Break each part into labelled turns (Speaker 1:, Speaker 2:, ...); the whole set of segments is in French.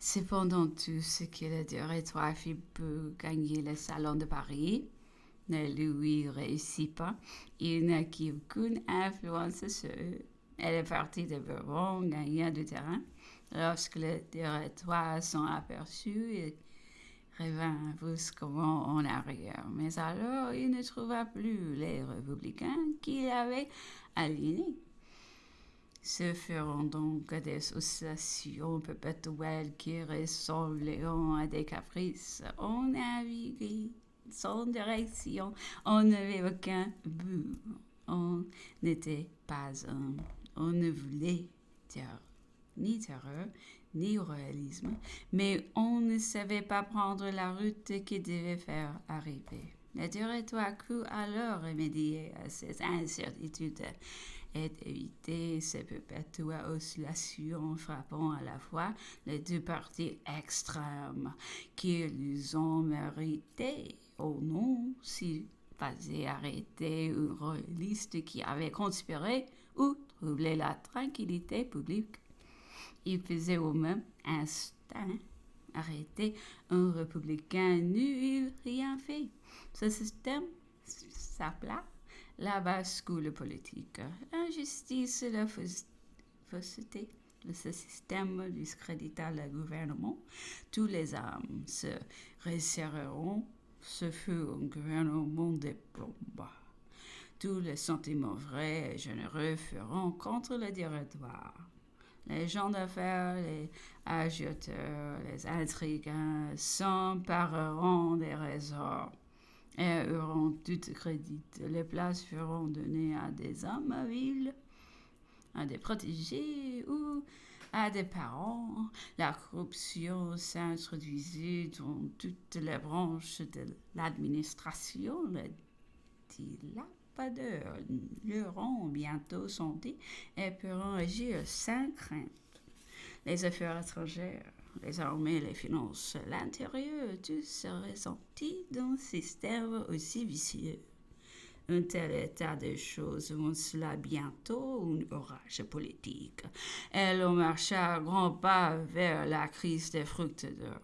Speaker 1: Cependant, tout ce que le directoire fit pour gagner le salon de Paris ne lui réussit pas. Il n'acquit aucune influence sur eux. Et le parti de Bourbon gagna du terrain. Lorsque le directoire s'en aperçut, il revint brusquement en arrière. Mais alors, il ne trouva plus les républicains qu'il avait aliénés. Ce feront donc des associations perpétuelles qui ressembleront à des caprices. On naviguait sans direction, on n'avait aucun but, on n'était pas un, on ne voulait ni terreur, ni réalisme, mais on ne savait pas prendre la route qui devait faire arriver. Le directoire crut alors remédier à ces incertitudes et éviter ces perpétuelles oscillations frappant à la fois les deux partis extrêmes qui les ont mérités au nom si faisait arrêter un royaliste qui avait conspiré ou troublé la tranquillité publique. Il faisait au même instant arrêter un républicain n'eût rien fait. Ce système s'appela la bascule politique. L'injustice et la fausseté de ce système discrédita le gouvernement. Tous les âmes se resserreront. Ce fut un gouvernement de plomb. Tous les sentiments vrais et généreux feront contre le directoire. Les gens d'affaires, les agitateurs, les intrigants s'empareront des résorts et auront tout crédit. Les places feront donner à des hommes habiles, à des protégés ou à des parents. La corruption s'introduisit dans toutes les branches de l'administration. Les dilapadeurs l'auront bientôt senti et pourront agir sans crainte. Les affaires étrangères, les armées, les finances, l'intérieur, tout se ressentit dans un système aussi vicieux. Un tel état de choses cela bientôt un orage politique. Et l'on marcha à grands pas vers la crise des fruits d'or.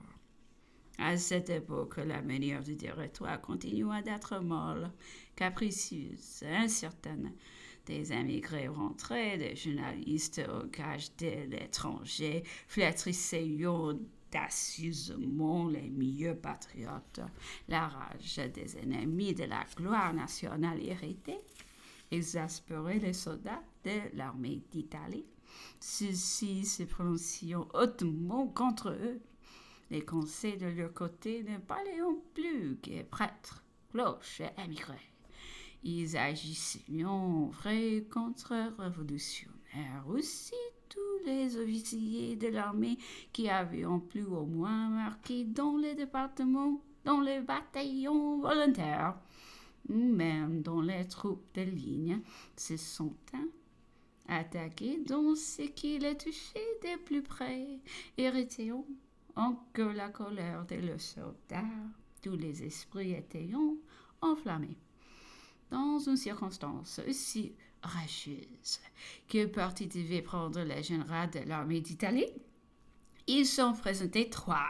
Speaker 1: À cette époque, la manière du directoire continua d'être molle, capricieuse, incertaine. Des émigrés rentraient, des journalistes au gage de l'étranger flétrissaient audacieusement les milieux patriotes. La rage des ennemis de la gloire nationale irritait, exaspérait les soldats de l'armée d'Italie. Ceux-ci se prononciaient hautement contre eux. Les conseils de leur côté ne parlaient plus que prêtres, cloches et émigrés. Ils agissaient en vrais contre-révolutionnaires. Aussi, tous les officiers de l'armée qui avaient plus ou moins marqué dans les départements, dans les bataillons volontaires, ou même dans les troupes de ligne, se sont attaqués dans ce qui les touchait de plus près, irritant encore la colère de leurs soldats. Tous les esprits étaient enflammés. Dans une circonstance aussi rageuse que parti devait prendre le général de l'armée d'Italie, ils sont présentés trois.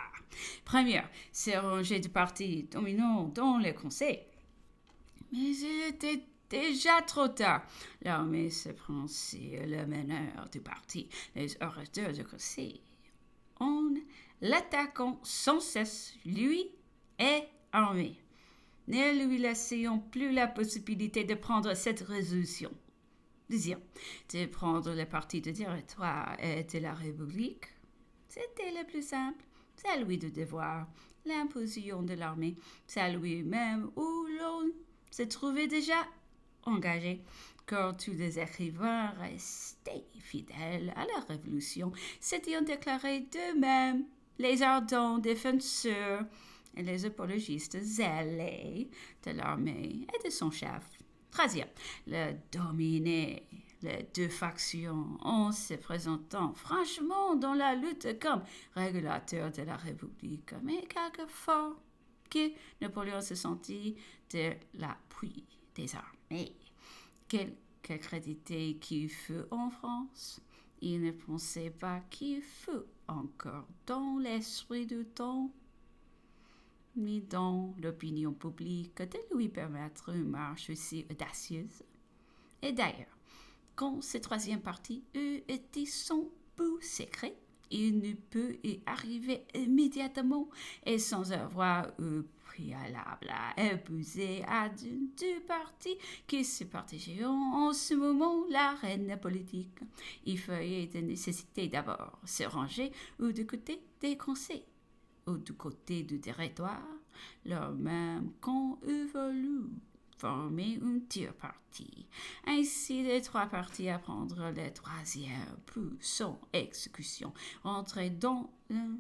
Speaker 1: Première, c'est rangé du parti dominant dans le conseil. Mais il était déjà trop tard. L'armée se prononçait le meneur du parti, les orateurs du conseil. En l'attaquant sans cesse, lui et armée. Ne lui laissons plus la possibilité de prendre cette résolution. Deuxième, de prendre le parti du directoire et de la République. C'était le plus simple. C'est lui de devoir. L'imposition de l'armée, c'est lui-même où l'on se trouvait déjà engagé. Car tous les écrivains restaient fidèles à la Révolution, s'étaient déclarés d'eux-mêmes les ardents défenseurs et les apologistes zélés de l'armée et de son chef. Troisième, le dominer les deux factions en se présentant franchement dans la lutte comme régulateur de la République, mais quelquefois que Napoléon se sentit de l'appui des armées. Quelque crédité qu'il fut en France, Il ne pensait pas qu'il fût encore dans l'esprit du temps, ni dans l'opinion publique de lui permettre une marche aussi audacieuse. Et d'ailleurs, quand ce troisième parti eut été son but secret, il ne peut y arriver immédiatement et sans avoir eu préalable à épouser à deux partis qui se partageaient en ce moment l'arène politique. Il fallait de nécessité d'abord se ranger ou du côté des conseils ou du côté du territoire, lors même qu'on eût voulu former un tiers parti. Ainsi, les trois partis à prendre le troisième pour son exécution entraient dans l'un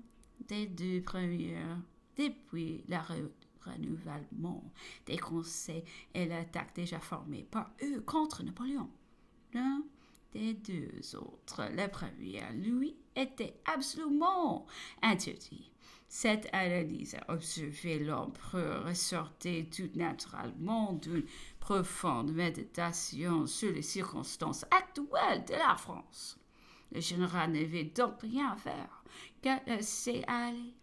Speaker 1: des deux premiers depuis le renouvellement des conseils et l'attaque déjà formée par eux contre Napoléon. L'un des deux autres, le premier, lui, était absolument interdit. Cette analyse a observé l'empereur ressortait tout naturellement d'une profonde méditation sur les circonstances actuelles de la France. Le général n'avait donc rien à faire qu'à laisser aller.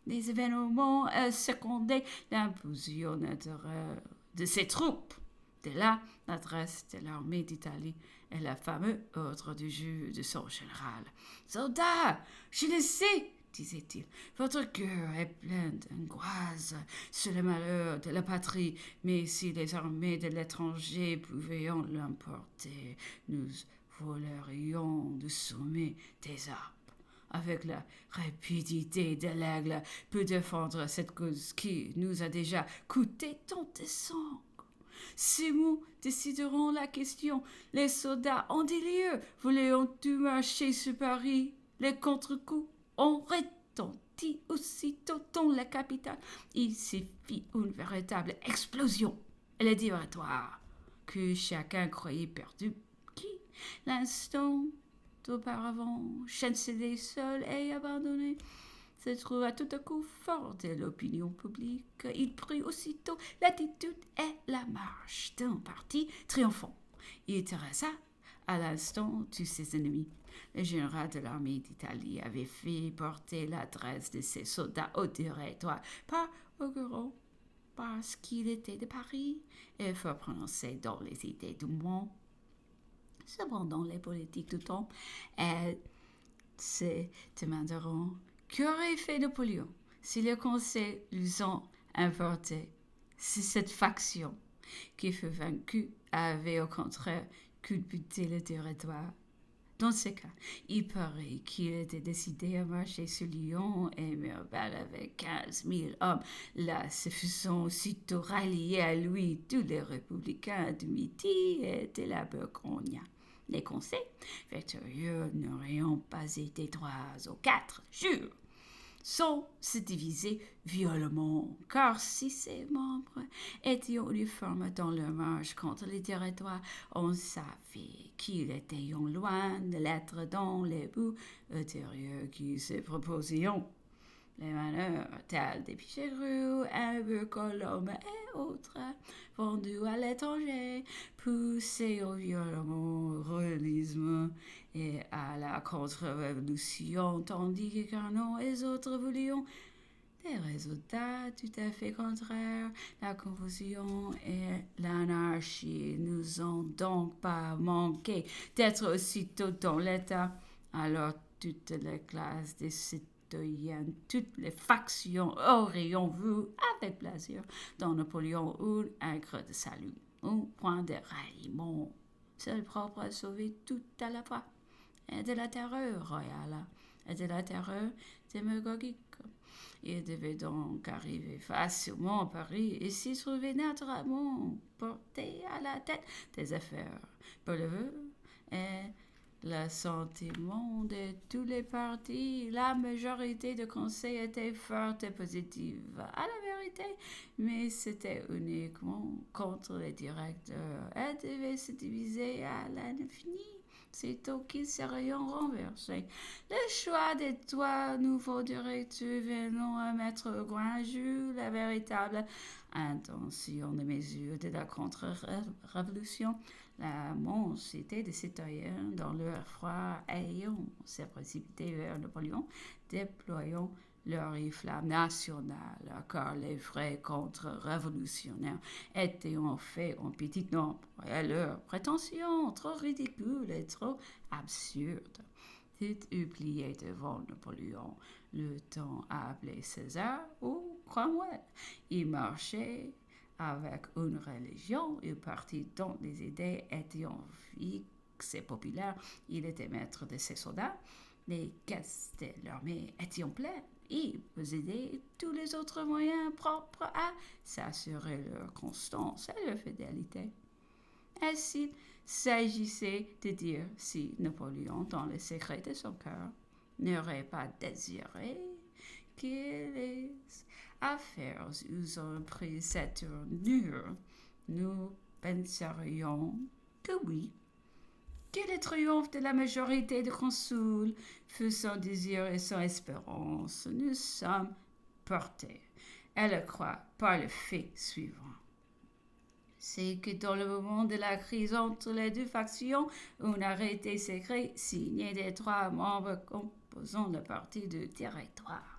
Speaker 1: Les événements secondaient l'imposition de ses troupes. De là, l'adresse de l'armée d'Italie et le fameux ordre du jour de son général. « Soldats, je le sais, disait-il, votre cœur est plein d'angoisse sur le malheur de la patrie, mais si les armées de l'étranger pouvaient l'emporter, nous volerions du sommet des Alpes. Avec la rapidité de l'aigle, peut défendre cette cause qui nous a déjà coûté tant de sang. Ces mots décideront la question. Les soldats en délire voulaient tout marcher sur Paris. Les contre-coups ont retenti aussitôt dans la capitale. Il s'y fit une véritable explosion. Et le directoire, que chacun croyait perdu, qui, l'instant auparavant, chancelé seul et abandonné, se trouva tout à coup fort de l'opinion publique. Il prit aussitôt l'attitude et la marche d'un parti triomphant. Il terrassa à l'instant tous ses ennemis. Le général de l'armée d'Italie avait fait porter l'adresse de ses soldats au directoire par Auguron, parce qu'il était de Paris et fort prononcé dans les idées du monde. Cependant, les politiques du temps, elles se demanderont qu'aurait fait Napoléon si le Conseil lui ont importé si cette faction qui fut vaincue avait au contraire culbuté le territoire. Dans ce cas, il paraît qu'il était décidé à marcher sur Lyon et Mireballes avec 15 000 hommes. Là, se faisant aussitôt rallier à lui tous les républicains du Midi et de la Bourgogne. Les conseils victorieux n'auraient pas été 3 ou 4 jours sans se diviser violemment, car si ses membres étaient uniformes dans leur marche contre les territoires, on savait qu'ils étaient loin de l'être dans les bouts ultérieurs qui se proposaient. Les manœuvres telles des Pichegru, Colombe et autres, vendus à l'étranger, poussés au violent réalisme et à la contre-révolution, tandis que Carnot et les autres voulaient des résultats tout à fait contraires. La confusion et l'anarchie nous ont donc pas manqué d'être aussitôt dans l'état. Alors toutes les classes des toutes les factions auraient vu avec plaisir dans Napoléon un gré de salut, un point de ralliement, seul propre à sauver tout à la fois, et de la terreur royale et de la terreur démagogique. Il devait donc arriver facilement à Paris et s'y trouver naturellement porté à la tête des affaires pour le vœu et le sentiment de tous les partis. La majorité de conseils était forte et positive à la vérité, mais c'était uniquement contre les directeurs. Elle devait se diviser à l'infini, sitôt qu'ils seraient renversés. Le choix des 3 nouveaux directeurs venant à mettre au grand jour la véritable intention de mesure de la contre-révolution, La monstrosité des citoyens, dans leur froid ayant s'est précipitée vers Napoléon, déployant leur flamme nationale, car les vrais contre-révolutionnaires étaient en fait en petit nombre, et leurs prétentions trop ridicules et trop absurdes. Tout oublié devant Napoléon, le temps appelé César ou Cromwell. Il marchait avec une religion, il partit dont les idées étaient fixes et populaires. Il était maître de ses soldats. Les caisses de l'armée étaient pleines. Il possédait tous les autres moyens propres à s'assurer leur constance et leur fidélité. Ainsi, s'agissait de dire si Napoléon, dans le secret de son cœur, n'aurait pas désiré que les affaires eussent pris cette tournure, nous penserions que oui, que le triomphe de la majorité des consuls fut son désir et son espérance. Nous sommes portés à le croire par le fait suivant. C'est que dans le moment de la crise entre les deux factions, un arrêté secret signé des 3 membres composant le parti du territoire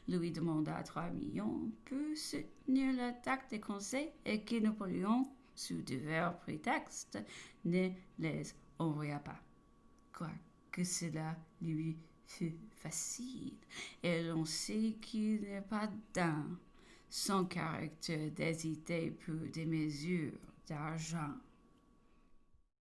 Speaker 1: lui demanda 3 millions pour soutenir l'attaque des conseils et que Napoléon, sous divers prétextes, ne les envoya pas. Quoique cela lui fût facile, et l'on sait qu'il n'est pas dans son caractère d'hésiter pour des mesures d'argent.